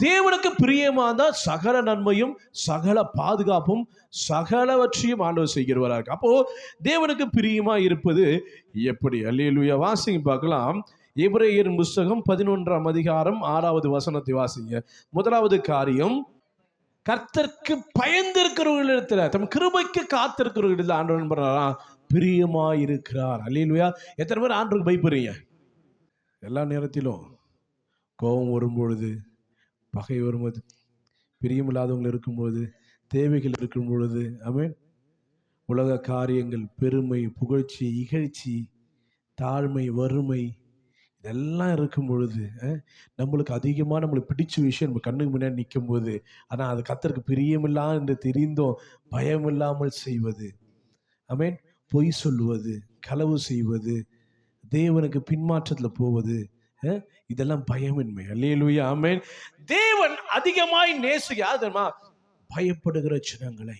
தேவனுக்கு பிரியமா தான் சகல நன்மையும் சகல பாதுகாப்பும் சகலவற்றையும் ஆண்டவர் செய்கிறவராக இருக்கு. அப்போ தேவனுக்கு பிரியமா இருப்பது எப்படி? அல்லேலூயா. வாசிங்க பார்க்கலாம். எபிரேயர் புஸ்தகம் 11ஆம் அதிகாரம் 6வது வசனத்தை வாசிங்க. முதலாவது காரியம், கர்த்தருக்கு பயந்திருக்கிறவர்களிடத்துல, தம் கிருபைக்கு காத்திருக்கிறவர்களிடத்துல ஆண்டவர் பண்றாரா? பிரியமா இருக்கிறார். அல்லேலூயா. எத்தனை பேர் ஆண்டவருக்கு பயப்படுறீங்க? எல்லா நேரத்திலும் கோபம் வரும்பொழுது, பகை வரும்போது, பிரியமில்லாதவங்க இருக்கும்பொழுது, தேவைகள் இருக்கும் பொழுது, ஆமென், உலக காரியங்கள், பெருமை, புகழ்ச்சி, இகழ்ச்சி, தாழ்மை, வறுமை, இதெல்லாம் இருக்கும் பொழுது நம்மளுக்கு அதிகமாக நம்மளுக்கு பிடிச்ச விஷயம் நம்ம கண்ணுக்கு முன்னாடி நிற்கும் போது, ஆனால் அது கர்த்தருக்கு பிரியமில்லா என்று தெரிந்தும் பயமில்லாமல் செய்வது, ஆமென், பொய் சொல்லுவது, களவு செய்வது, தேவனுக்கு பின்மாற்றத்தில் போவது, இதெல்லாம் பயமின்மை. அல்லேலூயா. ஆமென். தேவன் அதிகமாய் நேசிக்காதமா பயப்படுகிற ஜனங்களை.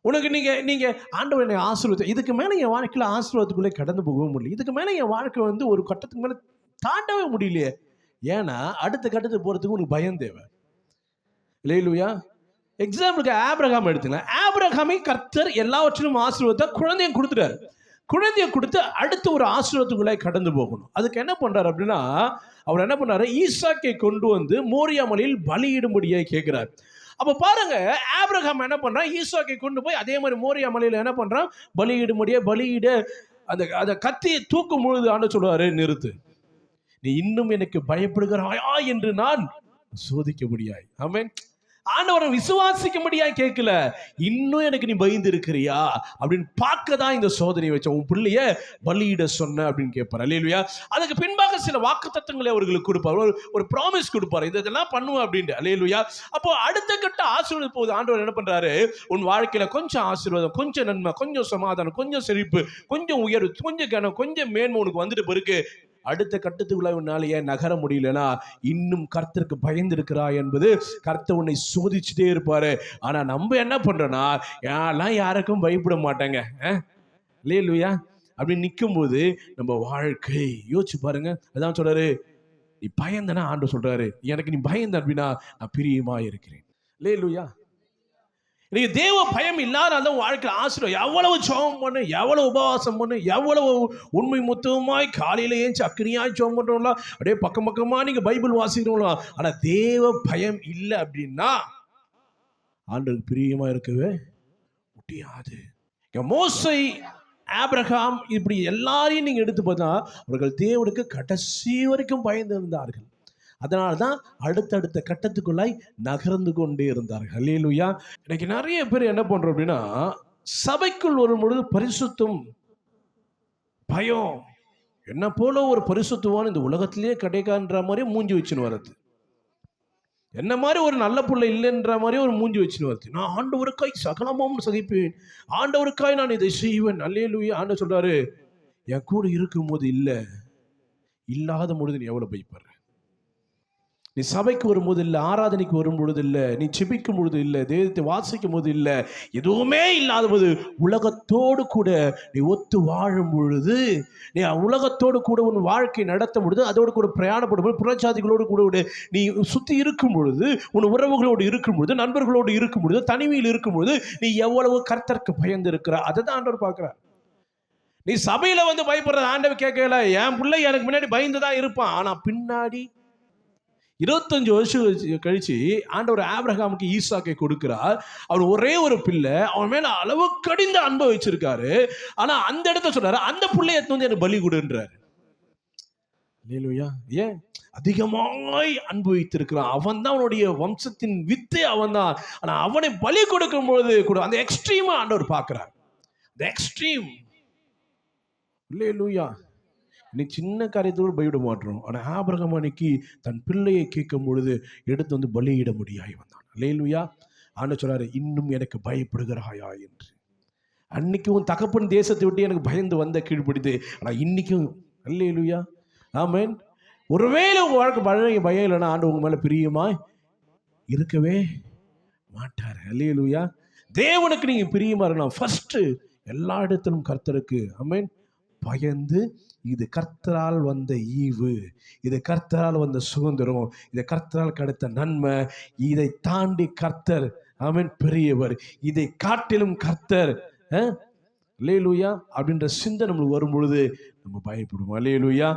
உனக்கு நீங்க ஆண்டவர் என்னை ஆசீர்வாதம், இதுக்கு மேல என் வாழ்க்கையில ஆசீர்வாதத்துக்குள்ளே கடந்து போகவும் முடியல, இதுக்கு மேல என் வாழ்க்கை ஒரு கட்டத்துக்கு மேல தாண்டவே முடியலையே. ஏன்னா அடுத்த கட்டத்துக்கு போறதுக்கு உனக்கு பயம் தேவை. அல்லேலூயா. எக்ஸாம்பிளுக்கு ஆபிரகாம் எடுத்துங்க. ஆபிரகாமை கர்த்தர் எல்லாவற்றிலும் ஆசீர்வாதத்தை குழந்தையும் கொடுத்துட்டாரு. குழந்தைய கொடுத்து அடுத்து ஒரு ஆசீர்வாதத்துக்குள்ளே கடந்து போகணும். அதுக்கு என்ன பண்றாரு அப்படின்னா, அவர் என்ன பண்ணாரு? ஈசாக்கை கொண்டு வந்து மோரியா மலையில் பலியிடும்படியாக கேட்கிறார். அப்ப பாருங்க, ஆபிரகாம் என்ன பண்றான்? ஈசாக்கை கொண்டு போய் அதே மாதிரி மோரியா மலையில என்ன பண்றான்? பலியிட அந்த கத்தியை தூக்கும் பொழுது ஆண்டவர் சொல்றாரு, நிறுத்து, நீ இன்னும் எனக்கு பயப்படுகிறாயா என்று நான் சோதிக்க முடியாது. ஆமென். ஆண்டவரை விசுவாசிக்க முடியாது கேட்கல, இன்னும் எனக்கு நீ பயந்து இருக்கிறியா அப்படின்னு பார்க்க தான் இந்த சோதனை வச்ச. உன் பிள்ளைய பலியிட சொன்ன அப்படின்னு கேட்பார். அல்லேலூயா. அதுக்கு பின்பாக சில வாக்குத்தத்தங்களை அவர்களுக்கு கொடுப்பார், ஒரு ப்ராமிஸ் கொடுப்பார், இதெல்லாம் பண்ணுவேன் அப்படின்ட்டு. அல்லேலூயா. அப்போ அடுத்த கட்ட ஆசீர்வாதம் போது ஆண்டவர் என்ன பண்றாரு? உன் வாழ்க்கையில கொஞ்சம் ஆசீர்வாதம், கொஞ்சம் நன்மை, கொஞ்சம் சமாதானம், கொஞ்சம் செழிப்பு, கொஞ்சம் உயர்வு, கொஞ்சம் கனம், கொஞ்சம் மேன்மை உனக்கு வந்துட்டு பிறகு அடுத்த கட்டத்துக்குள்ள உன்னால ஏன் நகர முடியலனா, இன்னும் கர்த்தருக்கு பயந்து இருக்கிறா என்பது கர்த்தர் உன்னை சோதிச்சுட்டே இருப்பாரு. ஆனா நம்ம என்ன பண்றோம்னா, யாரெல்லாம் யாருக்கும் பயப்பட மாட்டாங்க, அல்லேலூயா அப்படின்னு நிற்கும் போது நம்ம வாழ்க்கை யோசிச்சு பாருங்க. அதான் சொல்றாரு, நீ பயந்தனா ஆண்டவர் சொல்றாரு, எனக்கு நீ பயந்த அப்படின்னா நான் பிரியமா இருக்கிறேன். அல்லேலூயா. நீங்க தேவ பயம் இல்லாத வாழ்க்கை ஆசீர்வாதம். எவ்வளவு ஜெபம் பண்ணு, எவ்வளவு உபவாசம் பண்ணு, எவ்வளவு உண்மை முத்தமாய் காலையில ஏஞ்சி அக்கினியாய் ஜெபம் பண்றோம்ல, அப்படியே பக்கம் பக்கமா நீங்க பைபிள் வாசிக்கிறோம்ல, ஆனா தேவ பயம் இல்லை அப்படின்னா ஆண்டவருக்கு பிரியமா இருக்கவே முடியாது. மோசே, ஆபிரகாம், இப்படி எல்லாரையும் நீங்க எடுத்து பார்த்தா அவர்கள் தேவனுக்கு கடைசி வரைக்கும் பயந்து இருந்தார்கள். அதனால்தான் அடுத்தடுத்த கட்டத்துக்குள்ளாய் நகர்ந்து கொண்டே இருந்தார்கள். அல்லேலூயா. இன்னைக்கு நிறைய பேர் என்ன பண்றோம் அப்படின்னா, சபைக்குள் வரும் பொழுது பரிசுத்தம், பயம், என்ன போல ஒரு பரிசுத்தமான இந்த உலகத்திலேயே கிடைக்கான்ற மாதிரி மூஞ்சி வச்சுன்னு வர்றது, என்ன மாதிரி ஒரு நல்ல பிள்ளை இல்லைன்ற மாதிரி ஒரு மூஞ்சி வச்சுன்னு வருது. நான் ஆண்டவருக்காய் சகலமும் சகிப்பேன், ஆண்டவருக்காய் நான் இதை செய்வேன். அல்லேலூயா. ஆண்டவர் சொல்றாரு, என் கூட இருக்கும் போது இல்லை, இல்லாத பொழுது நீ எவ்வளவு பயப்படுற? நீ சபைக்கு வரும்போது இல்லை, ஆராதனைக்கு வரும் பொழுது இல்லை, நீ செபிக்கும் பொழுது இல்லை, தேவத்தை வாசிக்கும் போது இல்லை, எதுவுமே இல்லாத போது உலகத்தோடு கூட நீ ஒத்து வாழும் பொழுது, நீ உலகத்தோடு கூட உன் வாழ்க்கை நடத்தும் பொழுது, அதோடு கூட பிரயாணப்படும் பொழுது, புறஜாதிகளோடு கூட நீ சுற்றி இருக்கும் பொழுது, உன் உறவுகளோடு இருக்கும் பொழுது, நண்பர்களோடு இருக்கும் பொழுது, தனிமையில் இருக்கும் பொழுது நீ எவ்வளவு கர்த்தருக்கு பயந்து இருக்கிற, அதை தான் ஆண்டவர் பார்க்கிறார். நீ சபையில வந்து பயப்படுற ஆண்டவர் கேட்கல, என் பிள்ளை எனக்கு முன்னாடி பயந்து தான் இருப்பான், ஆனா பின்னாடி 25 வருஷம் கழிச்சு ஆண்டவர் ஆபிரகாமுக்கு ஈசாக்கை கொடுக்கிறார். அவர் ஒரே ஒரு பிள்ளை, அவன் மேல அளவு கடிந்த அன்பை வச்சிருக்காரு. ஆனா அந்த இடத்த சொல்றாரு, அந்த பிள்ளைய வந்து எனக்கு பலி கொடுன்றாரு. அல்லேலூயா. ஏன்? அதிகமாய் அன்பு வைத்திருக்கிறான். அவன் தான் அவனுடைய வம்சத்தின் வித்து, அவன் தான். ஆனா அவனை பலி கொடுக்கும் பொழுது கூட அந்த எக்ஸ்ட்ரீமா ஆண்டவர் பார்க்கிறார். அந்த எக்ஸ்ட்ரீம். அல்லேலூயா. இன்னைக்கு சின்ன காரியத்தோடு பலியிட மாட்டோம். ஆனால் ஆபிரகாம் அன்னைக்கு தன் பிள்ளையை கேட்கும் பொழுது எடுத்து வந்து பலியிட முடியாய் வந்தான். அல்லேலூயா. ஆண்டவர் சொல்றாரு, இன்னும் எனக்கு பயப்படுகிறாயா என்று. அன்னைக்கு உன் தகப்பன் தேசத்தை விட்டு எனக்கு பயந்து வந்த கீழ்பிடித்து, ஆனால் இன்னைக்கும் அல்லேலூயா. ஆமென். ஒருவேளை உங்க வாழ்க்கை பழைய பயம் இல்லைன்னா ஆண்டவர் உங்க மேல பிரியமாய் இருக்கவே மாட்டார். அல்லேலூயா. தேவனுக்கு நீங்க பிரியமா இருக்கலாம். ஃபர்ஸ்ட் எல்லா இடத்திலும் கர்த்தருக்கு ஆமென் பயந்து இது கர்த்தரால் வந்த ஈவு, இது கர்த்தரால் வந்த சுதந்திரம், இது கர்த்தரால் கிடைத்த நன்மை, இதை தாண்டி கர்த்தர் ஆமென் பெரியவர், இதை காட்டிலும் கர்த்தர் அல்லேலூயா அப்படின்ற சிந்தை நம்மளுக்கு வரும் பொழுது நம்ம பயப்படுவோம். அல்லேலூயா.